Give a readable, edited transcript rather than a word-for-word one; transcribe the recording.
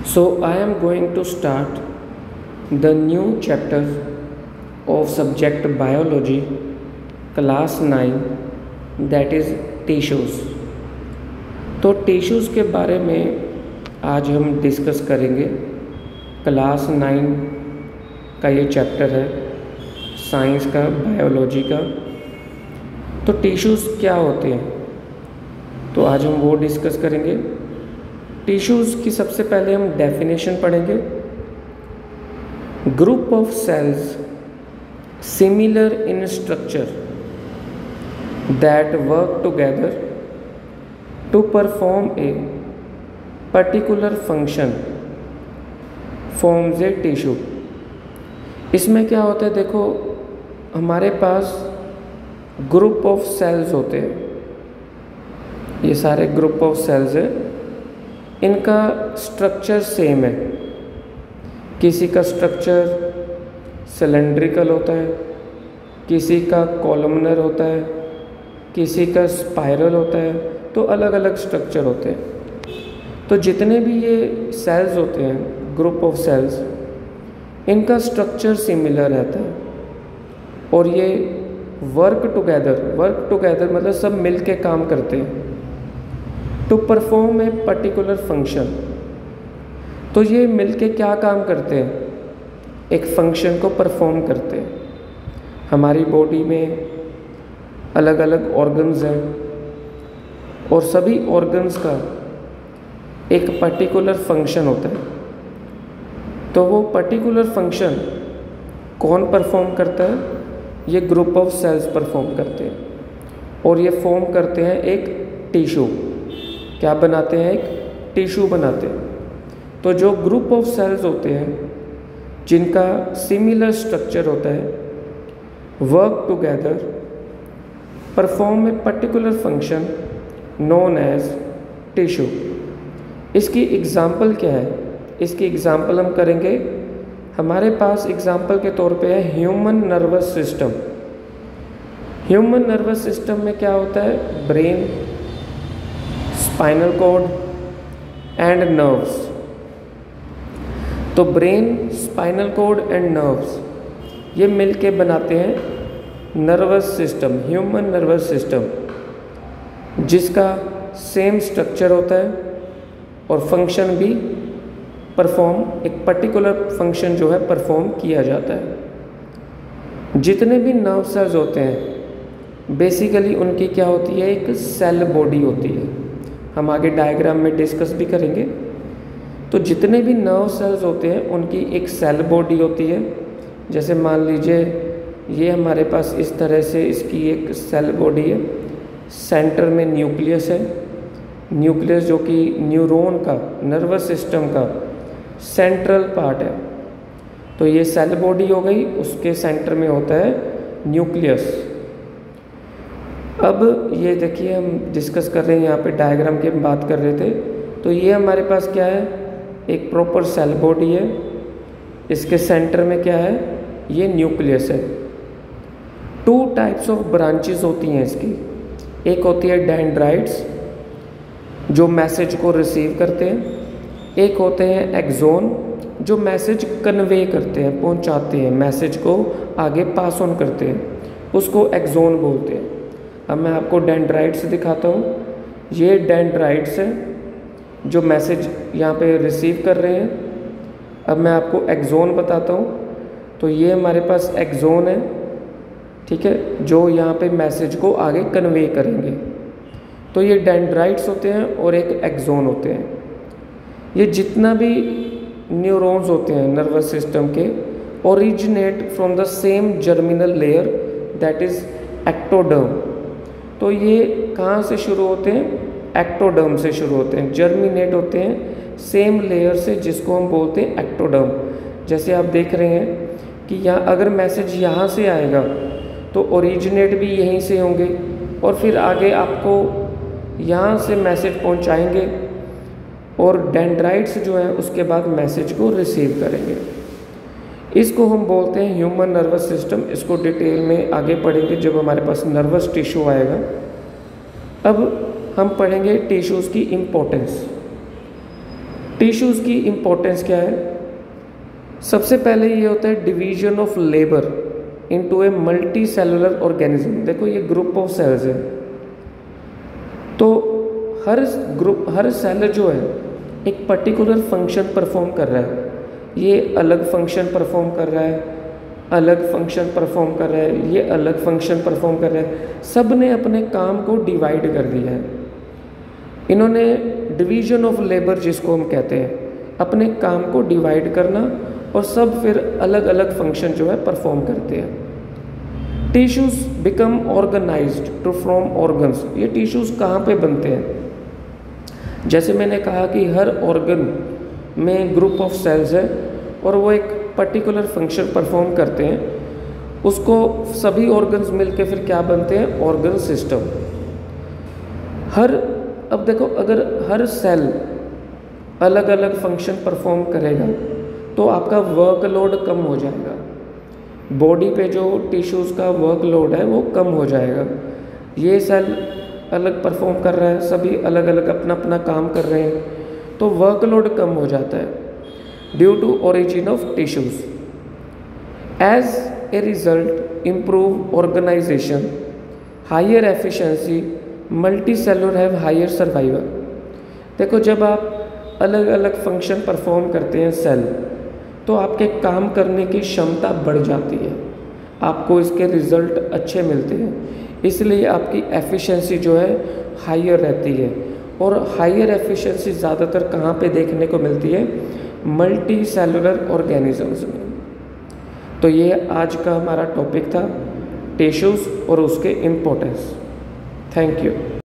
So I am going to start the new chapter of subject biology class 9 that is tissues. तो tissues के बारे में आज हम डिस्कस करेंगे। क्लास 9 का ये चैप्टर है साइंस का, बायोलॉजी का। तो टिश्यूज़ क्या होते हैं, तो आज हम वो डिस्कस करेंगे। टिश्यूज़ की सबसे पहले हम डेफिनेशन पढ़ेंगे। Group of cells similar in structure that work together to perform a particular function forms a tissue. इसमें क्या होता है, देखो हमारे पास ग्रुप ऑफ सेल्स होते हैं, ये सारे ग्रुप ऑफ सेल्स हैं, इनका स्ट्रक्चर सेम है। किसी का स्ट्रक्चर सिलेंड्रिकल होता है, किसी का कॉलमनर होता है, किसी का स्पाइरल होता है, तो अलग अलग स्ट्रक्चर होते हैं। तो जितने भी ये सेल्स होते हैं, ग्रुप ऑफ सेल्स, इनका स्ट्रक्चर सिमिलर रहता है और ये वर्क टुगेदर मतलब सब मिल के काम करते हैं to perform a particular function. तो ये मिलके क्या काम करते हैं, एक फंक्शन को परफॉर्म करते हैं। हमारी बॉडी में अलग अलग ऑर्गन्स हैं और सभी ऑर्गन्स का एक पर्टिकुलर फंक्शन होता है। तो वो पर्टिकुलर फंक्शन कौन परफॉर्म करता है, ये ग्रुप ऑफ सेल्स परफॉर्म करते हैं और ये फॉर्म करते हैं एक टिश्यू। क्या बनाते हैं, एक टिश्यू बनाते हैं। तो जो ग्रुप ऑफ सेल्स होते हैं जिनका सिमिलर स्ट्रक्चर होता है, work together perform a particular function known as tissue. इसकी एग्जाम्पल क्या है, इसकी एग्जाम्पल हम करेंगे। हमारे पास एग्जाम्पल के तौर पे है human nervous system. Human nervous system में क्या होता है, brain, spinal cord and nerves. तो brain, spinal cord and nerves ये मिलके बनाते हैं nervous system, human nervous system, जिसका सेम स्ट्रक्चर होता है और फंक्शन भी परफॉर्म, एक पर्टिकुलर फंक्शन जो है परफॉर्म किया जाता है। जितने भी नर्व सेल्स होते हैं बेसिकली उनकी क्या होती है, एक सेल बॉडी होती है। हम आगे डायग्राम में डिस्कस भी करेंगे। तो जितने भी नर्व सेल्स होते हैं उनकी एक सेल बॉडी होती है। जैसे मान लीजिए ये हमारे पास इस तरह से इसकी एक सेल बॉडी है। सेंटर में न्यूक्लियस है, न्यूक्लियस जो कि न्यूरॉन का, नर्वस सिस्टम का सेंट्रल पार्ट है। तो ये सेल बॉडी हो गई, उसके सेंटर में होता है न्यूक्लियस। अब ये देखिए हम डिस्कस कर रहे हैं, यहाँ पे डायग्राम की हम बात कर रहे थे। तो ये हमारे पास क्या है, एक प्रॉपर सेल बॉडी है, इसके सेंटर में क्या है, ये न्यूक्लियस है। 2 टाइप्स ऑफ ब्रांचेस होती हैं इसकी। एक होती है डेंड्राइट्स जो मैसेज को रिसीव करते हैं, एक होते हैं एक्सोन जो मैसेज कन्वे करते हैं, पहुंचाते हैं, मैसेज को आगे पास ऑन करते हैं, उसको एक्सोन बोलते हैं। अब मैं आपको डेंड्राइट्स दिखाता हूँ। ये डेंड्राइट्स हैं जो मैसेज यहाँ पे रिसीव कर रहे हैं। अब मैं आपको एक्सोन बताता हूँ। तो ये हमारे पास एक्सोन है, ठीक है, जो यहाँ पे मैसेज को आगे कन्वे करेंगे। तो ये डेंड्राइट्स होते हैं और एक एक्सोन होते हैं। ये जितना भी न्यूरॉन्स होते हैं नर्वस सिस्टम के originate from the same germinal layer that is ectoderm. तो ये कहाँ से शुरू होते हैं, एक्टोडर्म से शुरू होते हैं, जर्मिनेट होते हैं सेम लेयर से, जिसको हम बोलते हैं एक्टोडर्म। जैसे आप देख रहे हैं कि यहाँ अगर मैसेज यहाँ से आएगा तो ओरिजिनेट भी यहीं से होंगे और फिर आगे आपको यहाँ से मैसेज पहुँचाएंगे और डेंड्राइट्स जो है उसके बाद मैसेज को रिसीव करेंगे। इसको हम बोलते हैं ह्यूमन नर्वस सिस्टम। इसको डिटेल में आगे पढ़ेंगे जब हमारे पास नर्वस टिश्यू आएगा। अब हम पढ़ेंगे टिश्यूज़ की इम्पोर्टेंस। टिश्यूज़ की इम्पोर्टेंस क्या है? सबसे पहले ये होता है division of labour into a multi cellular organism. देखो ये ग्रुप ऑफ सेल्स है, तो हर सेल जो है एक पर्टिकुलर फंक्शन परफॉर्म कर रहा है। ये अलग फंक्शन परफॉर्म कर रहा है, अलग फंक्शन परफॉर्म कर रहा है, ये अलग फंक्शन परफॉर्म कर रहा है। सब ने अपने काम को डिवाइड कर दिया है। इन्होंने डिवीजन ऑफ लेबर जिसको हम कहते हैं, अपने काम को डिवाइड करना, और सब फिर अलग अलग फंक्शन जो है परफॉर्म करते हैं। Tissues become organised to form organs. ये टिश्यूज़ कहाँ पे बनते हैं? जैसे मैंने कहा कि हर ऑर्गन में ग्रुप ऑफ सेल्स है और वो एक पर्टिकुलर फंक्शन परफॉर्म करते हैं, उसको सभी ऑर्गन्स मिलके फिर क्या बनते हैं? Organ system. अब देखो, अगर हर सेल अलग अलग फंक्शन परफॉर्म करेगा तो आपका वर्कलोड कम हो जाएगा। बॉडी पे जो टिश्यूज़ का वर्कलोड है वो कम हो जाएगा। ये सेल अलग परफॉर्म कर रहा है, सभी अलग अलग अपना अपना काम कर रहे हैं, तो वर्कलोड कम हो जाता है due to origin of tissues. As a result improve organisation, higher efficiency, multi cellular have higher survival. देखो, जब आप अलग अलग फंक्शन परफॉर्म करते हैं सेल, तो आपके काम करने की क्षमता बढ़ जाती है, आपको इसके रिज़ल्ट अच्छे मिलते हैं, इसलिए आपकी एफिशिएंसी जो है हायर रहती है। और हायर एफिशिएंसी ज़्यादातर कहाँ पे देखने को मिलती है? मल्टी सेलुलर ऑर्गेनिजम्स में। तो ये आज का हमारा टॉपिक था, टिश्यूज़ और उसके इम्पोर्टेंस। Thank you.